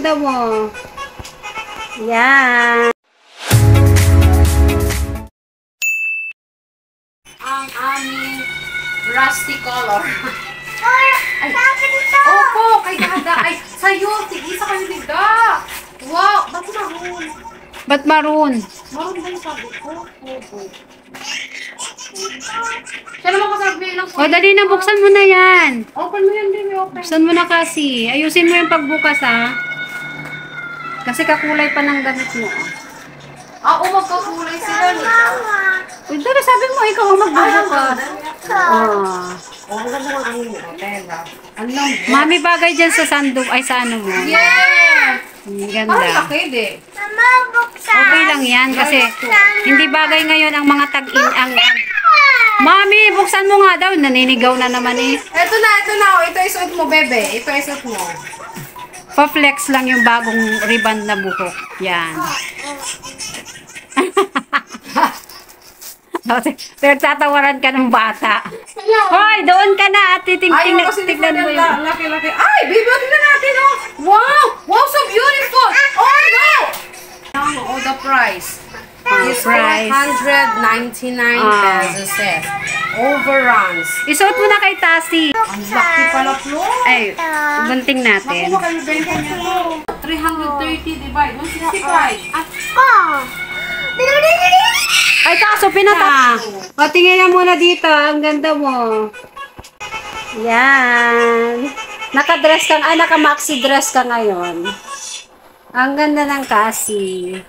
ganda mo. Yan. Ang aming rusty color. Ay, opo, kay Dada. Ay, sa'yo. Tigisa kayo ni Da. Wow, ba't maroon? Ba't maroon? Maroon ba yung sabi ko? Opo. Siya naman kasabi lang po. O, dali na. Buksan mo na yan. Open mo yan, baby. Open. Buksan mo na kasi. Ayusin mo yung pagbukas, ha. Kasi kakulay pa ng damit mo. Oo, magkakulay sila. Uy, dali, sabi mo, ikaw ang magbubukas. Ang ganda ng ano mo, tela. Mami, bagay dyan sa sandok, ay sa ano mo. Yeah! Ang ganda. Parang laki, di. Mama, buksan. Okay lang yan, kasi hindi bagay ngayon ang mga tag-in. Mami, buksan mo nga daw. Naninigaw na naman eh. Ito na. Ito isuot mo, bebe. Ito isuot mo. Pa-flex lang yung bagong ribbon na buhok. Yan. Tatawaran ka ng bata. Hoy, doon ka na at tignan mo yung... Laki-laki. Ay, baby, tignan natin, oh. Wow! Wow, so beautiful! Oh, no! Oh, the price. It's 199 pesos, eh. Overruns. Isuot mo na kay Tasi. Ang laki pala, Flo. Ay, bunting natin. Naku, makalibrenta niya to. 330 divide. 165. Ay, kaso pinata. O, tingnan mo muna dito. Ang ganda mo. Yan. Naka-dress ka, naka-maxi dress ka ngayon. Ang ganda ng kasi.